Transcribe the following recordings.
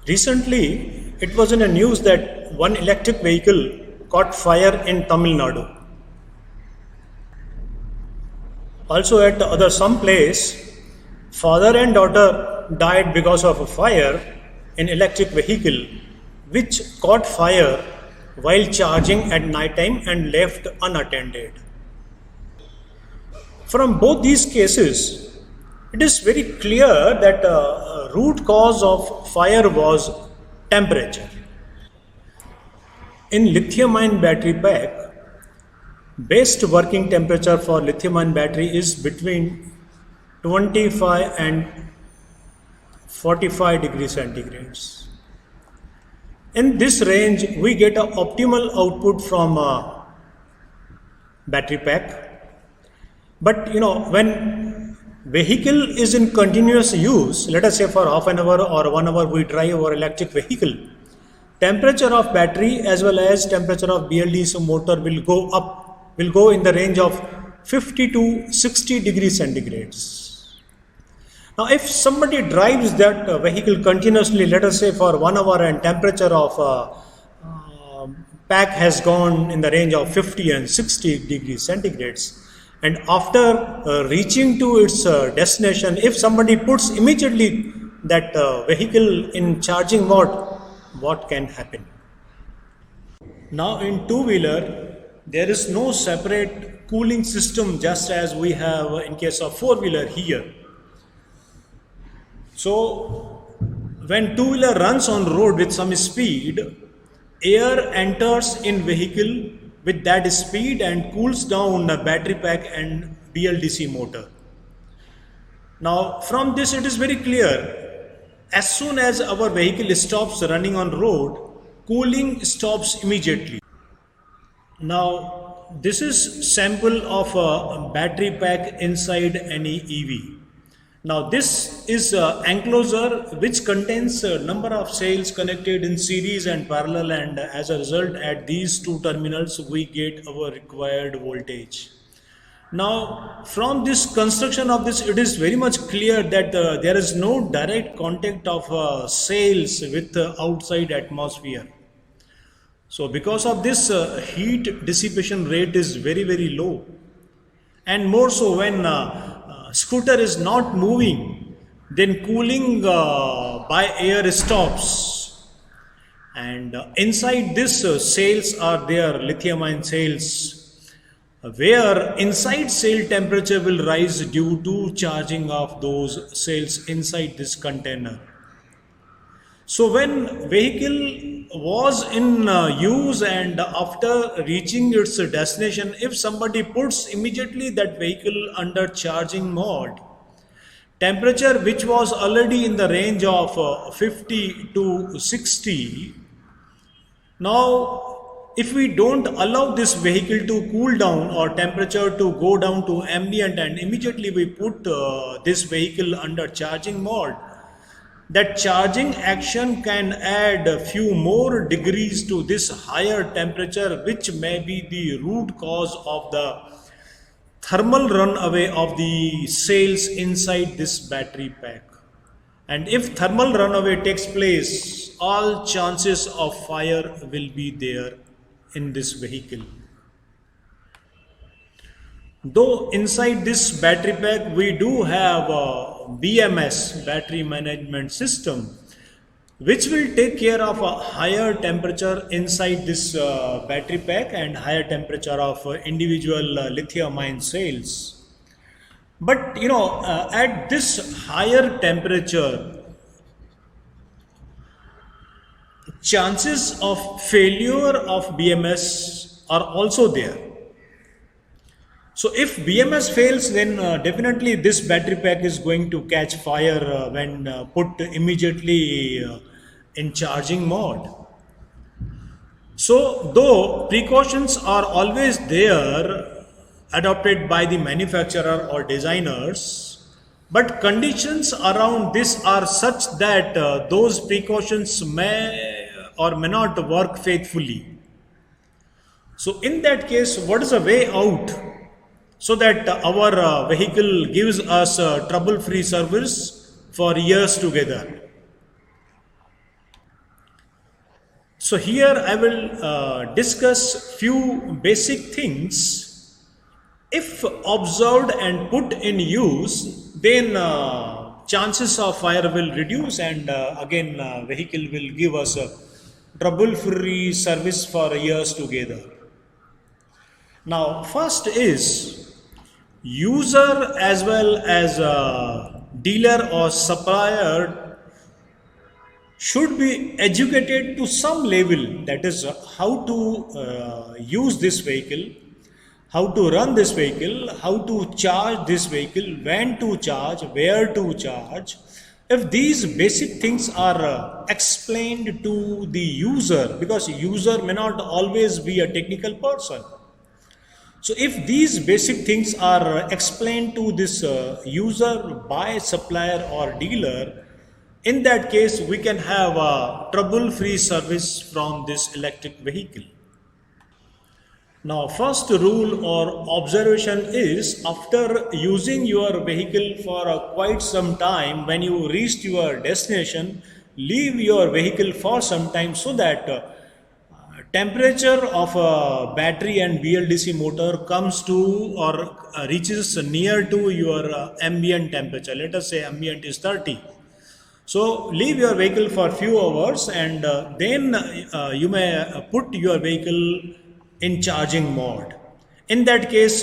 Recently, it was in the news that one electric vehicle caught fire in Tamil Nadu. Also, at other some place, father and daughter died because of a fire in electric vehicle, which caught fire while charging at night time and left unattended. From both these cases, it is very clear that root cause of fire was temperature. In lithium-ion battery pack, best working temperature for lithium-ion battery is between 25 and 45 degrees centigrades. In this range, we get an optimal output from a battery pack. But when vehicle is in continuous use, let us say for half an hour or 1 hour we drive our electric vehicle, temperature of battery as well as temperature of BLDC motor will go in the range of 50 to 60 degrees centigrades. Now if somebody drives that vehicle continuously, let us say for 1 hour, and temperature of pack has gone in the range of 50 and 60 degrees centigrades, and after reaching to its destination, if somebody puts immediately that vehicle in charging mode, what can happen? Now in two-wheeler, there is no separate cooling system just as we have in case of four-wheeler here. So when two-wheeler runs on road with some speed, air enters in vehicle with that speed and cools down the battery pack and BLDC motor. Now from this it is very clear, as soon as our vehicle stops running on road, cooling stops immediately. Now this is sample of a battery pack inside any EV. Now this is enclosure which contains a number of cells connected in series and parallel, and as a result at these two terminals we get our required voltage. Now from this construction of this, it is very much clear that there is no direct contact of cells with the outside atmosphere. So because of this, heat dissipation rate is very low, and more so when scooter is not moving, then cooling by air stops, and inside this cells are there, lithium ion cells, where inside cell temperature will rise due to charging of those cells inside this container. So when vehicle was in use and after reaching its destination, if somebody puts immediately that vehicle under charging mode, temperature which was already in the range of 50 to 60, now if we don't allow this vehicle to cool down or temperature to go down to ambient and immediately we put this vehicle under charging mode, that charging action can add a few more degrees to this higher temperature, which may be the root cause of the thermal runaway of the cells inside this battery pack. And if thermal runaway takes place, all chances of fire will be there in this vehicle. Though inside this battery pack we do have BMS, battery management system, which will take care of a higher temperature inside this battery pack and higher temperature of individual lithium ion cells. But at this higher temperature, chances of failure of BMS are also there. So if BMS fails, then definitely this battery pack is going to catch fire when put immediately in charging mode. So though precautions are always there adopted by the manufacturer or designers, but conditions around this are such that those precautions may or may not work faithfully. So in that case, what is the way out so that our vehicle gives us trouble-free service for years together? So here I will discuss few basic things. If observed and put in use, then chances of fire will reduce, and again vehicle will give us a trouble-free service for years together. Now, first is user as well as dealer or supplier should be educated to some level, that is how to use this vehicle, how to run this vehicle, how to charge this vehicle, when to charge, where to charge. If these basic things are explained to the user, because user may not always be a technical person, so if these basic things are explained to this user by supplier or dealer, in that case we can have a trouble-free service from this electric vehicle. Now, first rule or observation is, after using your vehicle for quite some time, when you reached your destination, leave your vehicle for some time so that temperature of a battery and BLDC motor comes to or reaches near to your ambient temperature. Let us say ambient is 30. So leave your vehicle for few hours, and then you may put your vehicle in charging mode. In that case,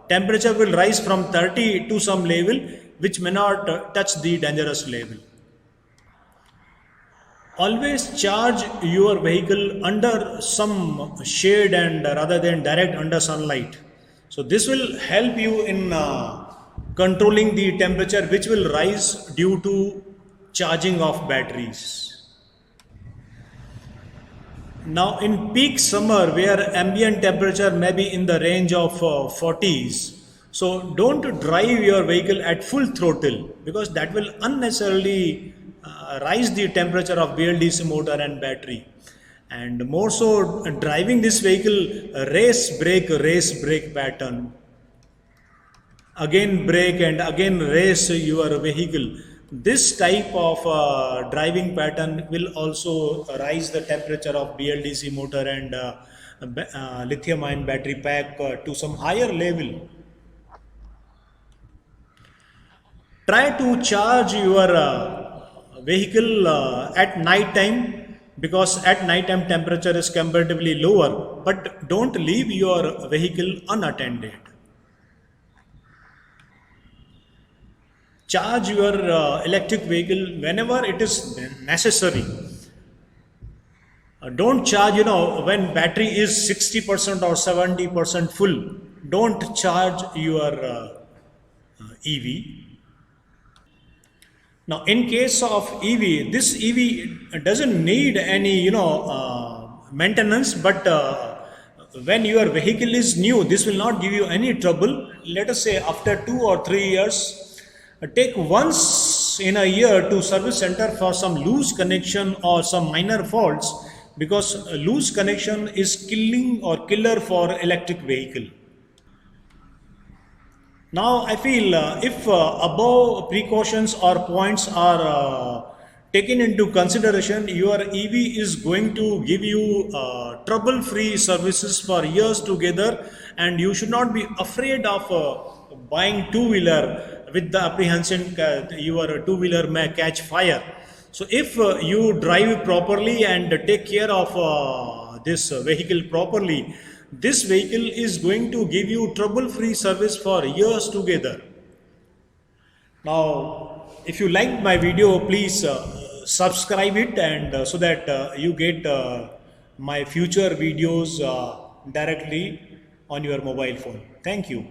temperature will rise from 30 to some level which may not touch the dangerous level. Always charge your vehicle under some shade and rather than direct under sunlight. So this will help you in controlling the temperature which will rise due to charging of batteries. Now in peak summer where ambient temperature may be in the range of 40s, so don't drive your vehicle at full throttle, because that will unnecessarily rise the temperature of BLDC motor and battery. And more so, driving this vehicle race brake pattern, again brake and again race your vehicle. This type of driving pattern will also rise the temperature of BLDC motor and lithium ion battery pack to some higher level. Try to charge your vehicle at night time, because at night time temperature is comparatively lower, but don't leave your vehicle unattended. Charge your electric vehicle whenever it is necessary. Don't charge, when battery is 60% or 70% full. Don't charge your EV. Now, in case of EV, this EV doesn't need any, maintenance, but when your vehicle is new, this will not give you any trouble. Let us say after 2 or 3 years, take once in a year to service center for some loose connection or some minor faults, because loose connection is killing or killer for electric vehicle. Now I feel if above precautions or points are taken into consideration, your EV is going to give you trouble-free services for years together, and you should not be afraid of buying two-wheeler with the apprehension your two-wheeler may catch fire. So if you drive properly and take care of this vehicle properly, this vehicle is going to give you trouble-free service for years together. Now, if you liked my video, please subscribe it, and so that you get my future videos directly on your mobile phone. Thank you.